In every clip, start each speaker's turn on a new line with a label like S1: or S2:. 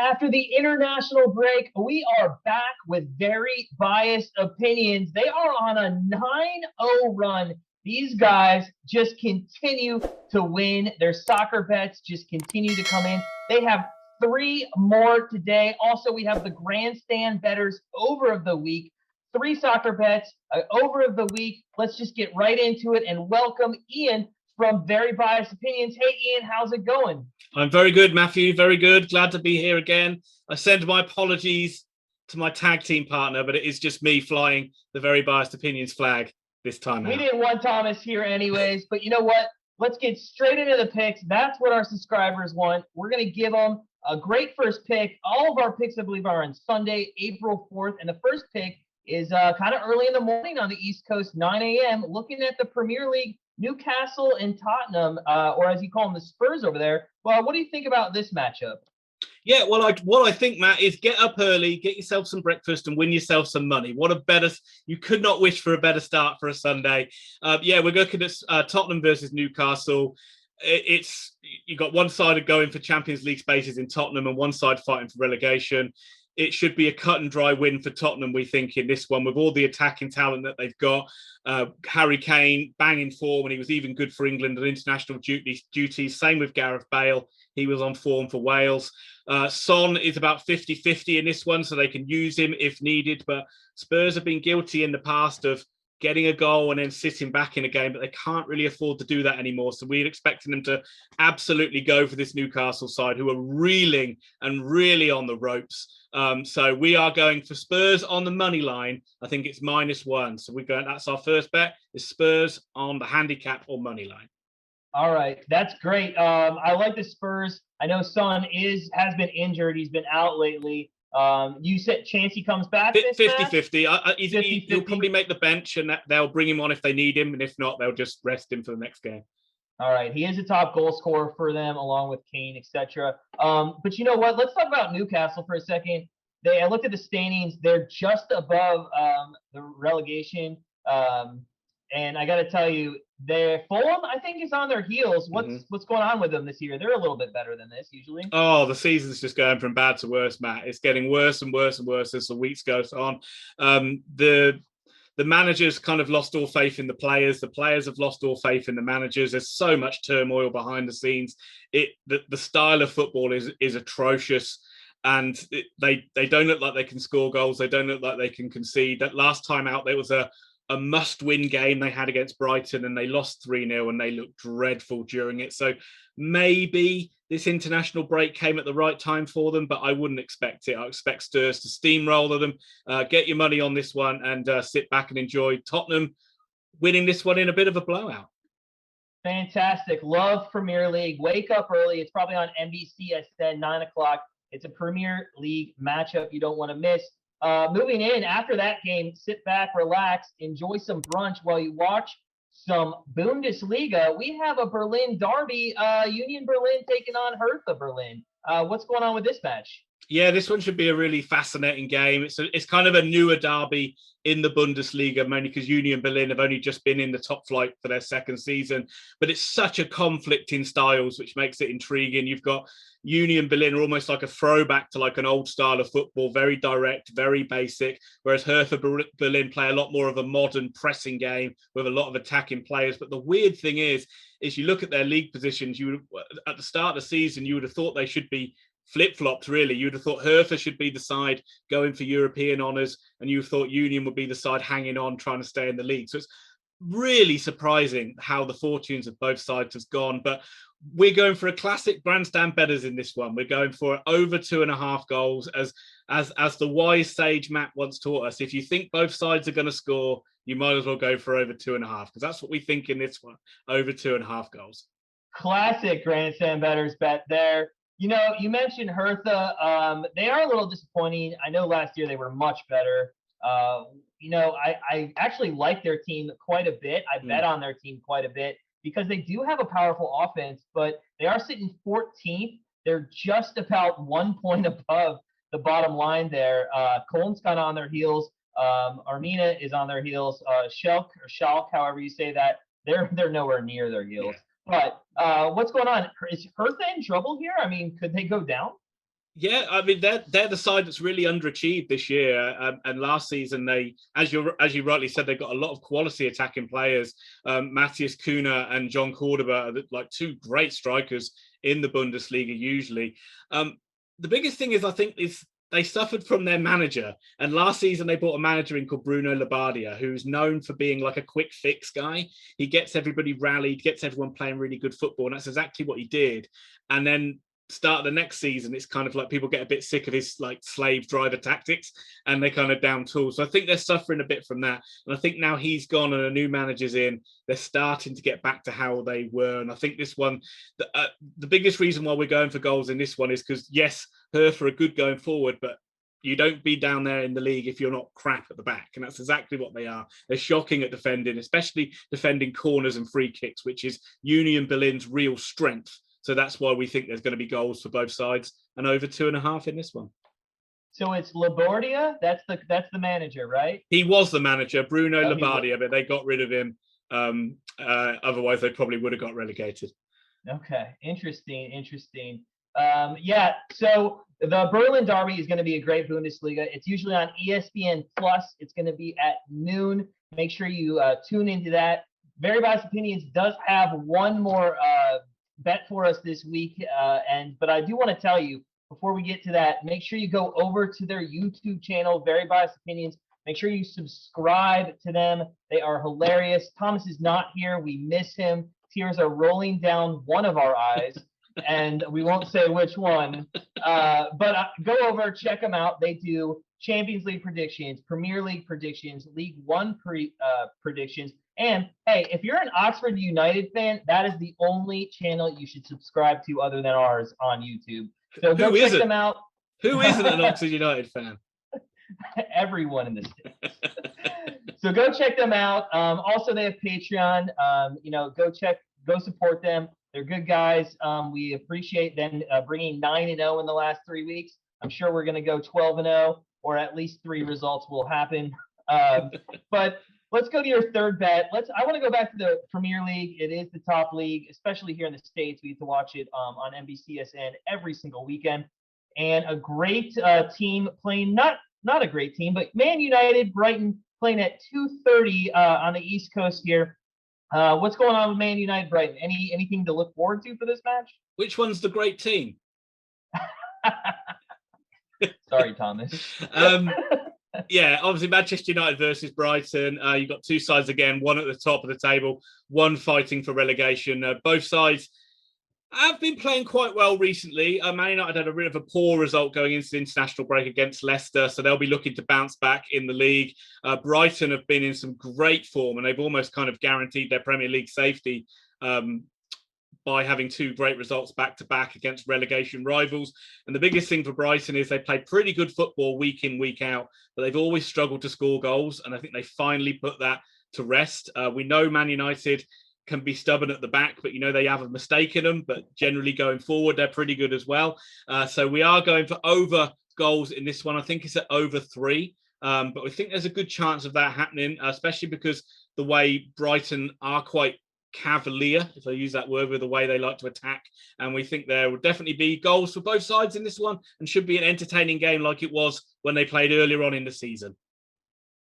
S1: After the international break, we are back with very biased opinions. They are on a 9-0 run. These guys just continue to win. Their soccer bets just continue to come in. They have 3 more today. Also, we have the grandstand bettors over of the week. 3 soccer bets over of the week. Let's just get right into it and welcome Ian from Very Biased Opinions. Hey, Ian, how's it going?
S2: I'm very good, Matthew. Very good. Glad to be here again. I send my apologies to my tag team partner, but it is just me flying the Very Biased Opinions flag this time out.
S1: We didn't want Thomas here anyways, but you know what? Let's get straight into the picks. That's what our subscribers want. We're going to give them a great first pick. All of our picks, I believe, are on Sunday, April 4th. And the first pick is kind of early in the morning on the East Coast, 9 a.m., looking at the Premier League, Newcastle and Tottenham, or as you call them, the Spurs over there. Well, what do you think about this matchup?
S2: Yeah, well, what I think, Matt, is get up early, get yourself some breakfast, and win yourself some money. You could not wish for a better start for a Sunday. We're looking at Tottenham versus Newcastle. You got one side going for Champions League spaces in Tottenham and one side fighting for relegation. It should be a cut and dry win for Tottenham, we think, in this one, with all the attacking talent that they've got. Harry Kane, banging form, and he was even good for England on international duties. Same with Gareth Bale. He was on form for Wales. Son is about 50-50 in this one, so they can use him if needed. But Spurs have been guilty in the past of getting a goal and then sitting back in a game, but they can't really afford to do that anymore. So we're expecting them to absolutely go for this Newcastle side, who are reeling and really on the ropes. So we are going for Spurs on the money line. I think it's -1. So that's our first bet, is Spurs on the handicap or money line.
S1: All right, that's great. I like the Spurs. I know Son has been injured. He's been out lately. You said chance he comes back?
S2: 50-50. He'll probably make the bench, and they'll bring him on if they need him, and if not, they'll just rest him for the next game.
S1: All right, he is a top goal scorer for them, along with Kane, etc. But you know what? Let's talk about Newcastle for a second. I looked at the standings; they're just above the relegation. And I got to tell you, Fulham, I think, is on their heels. What's going on with them this year? They're a little bit better than this usually.
S2: Oh, the season's just going from bad to worse, Matt. It's getting worse and worse and worse as the weeks goes on. The managers kind of lost all faith in the players. The players have lost all faith in the managers. There's so much turmoil behind the scenes. The style of football is atrocious. And they don't look like they can score goals. They don't look like they can concede. That last time out, there was a must-win game they had against Brighton, and they lost 3-0, and they looked dreadful during it. So maybe this international break came at the right time for them, but I wouldn't expect it. I expect Spurs to steamroller them. Get your money on this one and sit back and enjoy Tottenham winning this one in a bit of a blowout.
S1: Fantastic. Love Premier League. Wake up early. It's probably on NBCSN, 9 o'clock. It's a Premier League matchup you don't want to miss. Moving in after that game, sit back, relax, enjoy some brunch while you watch some Bundesliga. We have a Berlin derby, Union Berlin taking on Hertha Berlin. What's going on with this match?
S2: Yeah, this one should be a really fascinating game. It's kind of a newer derby in the Bundesliga, mainly because Union Berlin have only just been in the top flight for their second season. But it's such a conflict in styles, which makes it intriguing. You've got Union Berlin are almost like a throwback to like an old style of football, very direct, very basic, whereas Hertha Berlin play a lot more of a modern pressing game with a lot of attacking players. But the weird thing is you look at their league positions, at the start of the season, you would have thought they should be flip-flopped, really. You'd have thought Hertha should be the side going for European honours, and you thought Union would be the side hanging on, trying to stay in the league. So it's really surprising how the fortunes of both sides has gone. But we're going for a classic grandstand bettors in this one. We're going for over 2.5 goals. As the wise sage Matt once taught us, if you think both sides are going to score, you might as well go for over 2.5, because that's what we think in this one, over 2.5 goals.
S1: Classic grandstand bettors bet there. You know, you mentioned Hertha. They are a little disappointing. I know last year they were much better. I actually like their team quite a bit. I bet on their team quite a bit because they do have a powerful offense, but they are sitting 14th. They're just about 1 point above the bottom line there. Köln's kind of on their heels. Armina is on their heels. Schalke, however you say that, they're nowhere near their heels. Yeah. But what's going on? Is Hertha in trouble here? I mean, could they go down?
S2: Yeah, I mean they're the side that's really underachieved this year, and last season they, as you rightly said, they got a lot of quality attacking players. Matthias Cunha and John Cordoba are like two great strikers in the Bundesliga usually. The biggest thing is I think is they suffered from their manager, and last season they brought a manager in called Bruno Labbadia, who's known for being like a quick fix guy. He gets everybody rallied, gets everyone playing really good football, and that's exactly what he did. And then start of the next season, it's kind of like people get a bit sick of his like slave driver tactics and they kind of down tools. So I think they're suffering a bit from that. And I think now he's gone and a new manager's in, they're starting to get back to how they were. And I think this one, the biggest reason why we're going for goals in this one is because, yes, Hertha are good going forward, but you don't be down there in the league if you're not crap at the back. And that's exactly what they are. They're shocking at defending, especially defending corners and free kicks, which is Union Berlin's real strength. So that's why we think there's going to be goals for both sides and over 2.5 in this one.
S1: So it's Labordia. That's the manager, right?
S2: He was the manager, Bruno Labbadia, but they got rid of him. Otherwise, they probably would have got relegated.
S1: Okay, interesting. Yeah, so the Berlin Derby is going to be a great Bundesliga. It's usually on ESPN Plus. It's going to be at noon. Make sure you tune into that. Very Biased Opinions does have one more bet for us this week, but I do want to tell you before we get to that, make sure you go over to their YouTube channel, Very Biased Opinions. Make sure you subscribe to them. They are hilarious. Thomas is not here. We miss him. Tears are rolling down one of our eyes, and we won't say which one. But go over, check them out. They do Champions League predictions, Premier League predictions, League One predictions. And hey, if you're an Oxford United fan, that is the only channel you should subscribe to other than ours on YouTube. So go check them out.
S2: Who isn't an Oxford United fan?
S1: Everyone in the States. So go check them out. Also, they have Patreon. Go support them. They're good guys. We appreciate them bringing 9-0 in the last 3 weeks. I'm sure we're going to go 12-0, or at least 3 results will happen. But let's go to your third bet. I want to go back to the Premier League. It is the top league, especially here in the States. We get to watch it on NBCSN every single weekend. And a great team playing, not a great team, but Man United, Brighton playing at 2:30 on the East Coast here. What's going on with Man United, Brighton? Anything to look forward to for this match?
S2: Which one's the great team?
S1: Sorry, Thomas.
S2: Yeah, obviously Manchester United versus Brighton. You've got two sides again, one at the top of the table, one fighting for relegation. Both sides have been playing quite well recently. Man United had a bit of a poor result going into the international break against Leicester, so they'll be looking to bounce back in the league. Brighton have been in some great form, and they've almost kind of guaranteed their Premier League safety by having 2 great results back-to-back against relegation rivals. And the biggest thing for Brighton is they play pretty good football week in, week out, but they've always struggled to score goals, and I think they finally put that to rest. We know Man United can be stubborn at the back, but they have a mistake in them, but generally going forward, they're pretty good as well. So we are going for over goals in this one. I think it's at over 3, but we think there's a good chance of that happening, especially because the way Brighton are quite cavalier, if I use that word, with the way they like to attack. And we think there will definitely be goals for both sides in this one and should be an entertaining game like it was when they played earlier on in the season.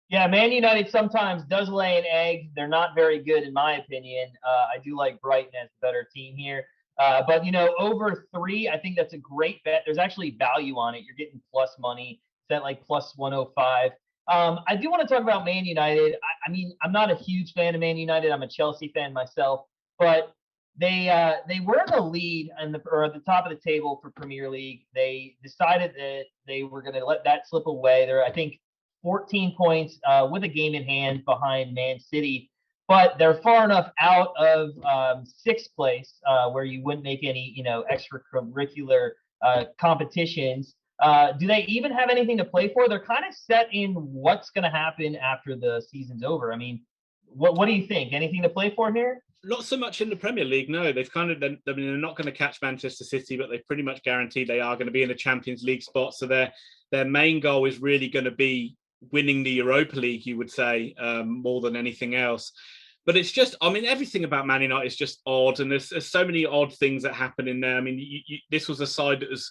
S1: Yeah, Man United sometimes does lay an egg. They're not very good, in my opinion. I do like Brighton as the better team here. But over 3, I think that's a great bet. There's actually value on it. You're getting plus money. It's at like plus 105. I do want to talk about Man United. I mean, I'm not a huge fan of Man United. I'm a Chelsea fan myself, but they were in the lead or at the top of the table for Premier League. They decided that they were going to let that slip away. They're, I think, 14 points with a game in hand behind Man City, but they're far enough out of 6th place where you wouldn't make any extracurricular competitions. Do they even have anything to play for? They're kind of set in what's going to happen after the season's over. I mean, what do you think? Anything to play for here?
S2: Not so much in the Premier League, no. They're not going to catch Manchester City, but they've pretty much guaranteed they are going to be in the Champions League spot. So their main goal is really going to be winning the Europa League, you would say, more than anything else. But it's just, I mean, everything about Man United is just odd, and there's so many odd things that happen in there. I mean, this was a side that was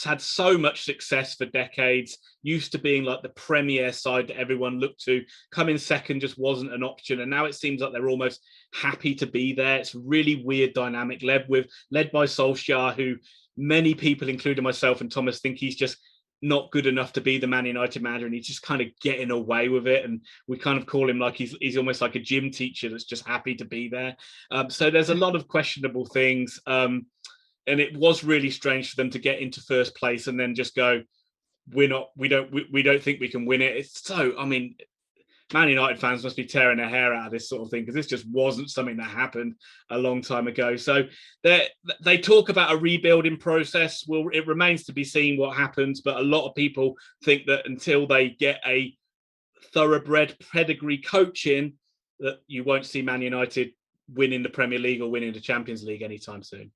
S2: had so much success for decades, used to being like the premier side that everyone looked to. Coming second just wasn't an option. And now it seems like they're almost happy to be there. It's a really weird dynamic led by Solskjaer, who many people, including myself and Thomas, think he's just not good enough to be the Man United manager, and he's just kind of getting away with it. And we kind of call him like he's almost like a gym teacher that's just happy to be there. So there's a lot of questionable things. And it was really strange for them to get into first place and then just go, we don't think we can win it. It's so, I mean, Man United fans must be tearing their hair out of this sort of thing, because this just wasn't something that happened a long time ago. So they talk about a rebuilding process. Well, it remains to be seen what happens, but a lot of people think that until they get a thoroughbred pedigree coach in, that you won't see Man United winning the Premier League or winning the Champions League anytime soon.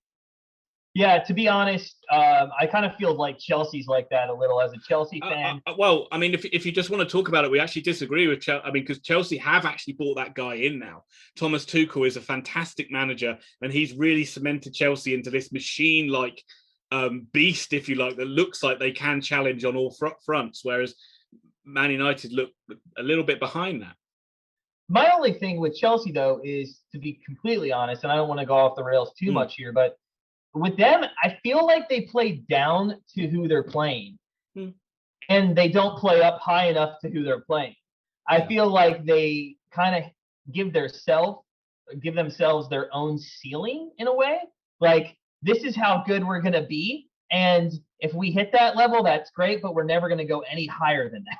S1: Yeah, to be honest, I kind of feel like Chelsea's like that a little as a Chelsea fan.
S2: Well, I mean, if you just want to talk about it, we actually disagree with Chelsea. I mean, because Chelsea have actually brought that guy in now. Thomas Tuchel is a fantastic manager, and he's really cemented Chelsea into this machine-like beast, if you like, that looks like they can challenge on all fronts, whereas Man United look a little bit behind that.
S1: My only thing with Chelsea, though, is, to be completely honest, and I don't want to go off the rails too much here, but with them, I feel like they play down to who they're playing, and they don't play up high enough to who they're playing. I feel like they kind of give themselves their own ceiling in a way. Like, this is how good we're going to be, and if we hit that level, that's great, but we're never going to go any higher than that.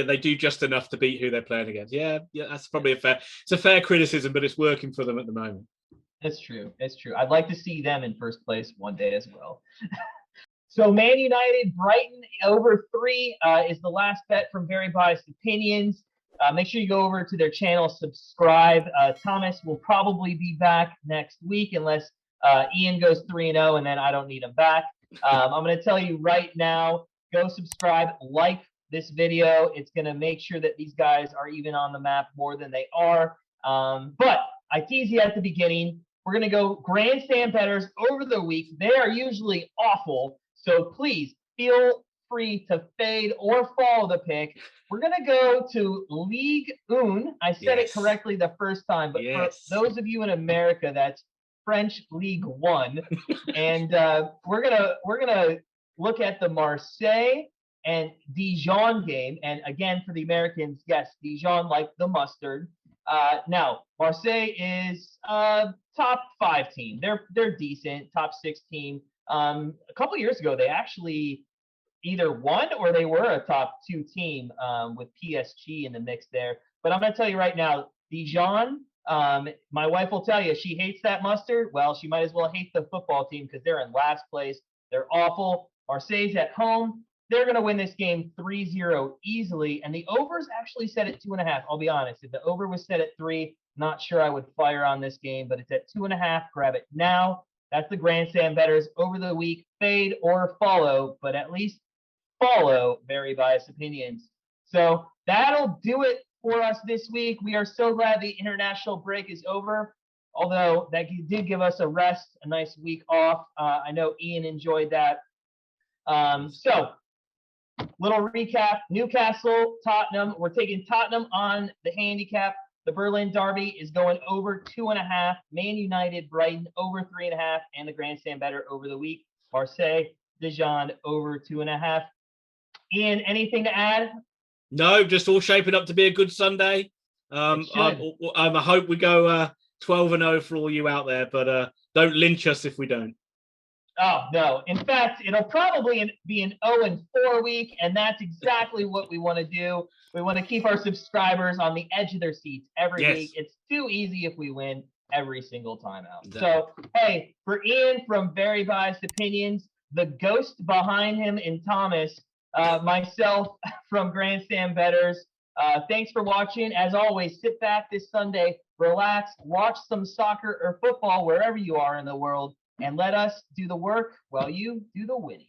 S2: They do just enough to beat who they're playing against. Yeah, that's probably it's a fair criticism, but it's working for them at the moment.
S1: It's true. I'd like to see them in first place one day as well. So Man United, Brighton over 3 is the last bet from Very Biased Opinions. Make sure you go over to their channel, subscribe. Thomas will probably be back next week unless Ian goes 3-0 and then I don't need him back. I'm going to tell you right now, go subscribe, like this video. It's going to make sure that these guys are even on the map more than they are. But I teased you at the beginning. We're going to go grandstand bettors over the week. They are usually awful, so please feel free to fade or follow the pick. We're going to go to Ligue 1. I said it correctly the first time, but for those of you in America, that's French Ligue 1. And we're gonna look at the Marseille and Dijon game. And again, for the Americans, yes, Dijon like the mustard. Now, Marseille is top 5 team. They're decent, top 6 team. A couple years ago, they actually either won or they were a top 2 team with PSG in the mix there. But I'm going to tell you right now, Dijon, my wife will tell you she hates that mustard. Well, she might as well hate the football team because they're in last place. They're awful. Marseille's at home. They're going to win this game 3-0 easily. And the over's actually set at 2.5. I'll be honest. If the over was set at 3, not sure I would fire on this game, but it's at 2.5. Grab it now. That's the grandstand bettors over the week. Fade or follow, but at least follow Very Biased Opinions. So that'll do it for us this week. We are so glad the international break is over, although that did give us a rest, a nice week off. I know Ian enjoyed that. So little recap, Newcastle, Tottenham. We're taking Tottenham on the handicap. The Berlin Derby is going over 2.5. Man United, Brighton over 3.5. And the grandstand better over the week. Marseille, Dijon over 2.5. Ian, anything to add?
S2: No, just all shaping up to be a good Sunday. I hope we go 12-0 for all you out there, but don't lynch us if we don't.
S1: Oh, no. In fact, it'll probably be an 0-4 week, and that's exactly what we want to do. We want to keep our subscribers on the edge of their seats every week. It's too easy if we win every single time out. Exactly. So, hey, for Ian from Very Biased Opinions, the ghost behind him in Thomas, myself from Grandstand Bettors, thanks for watching. As always, sit back this Sunday, relax, watch some soccer or football wherever you are in the world, and let us do the work while you do the winning.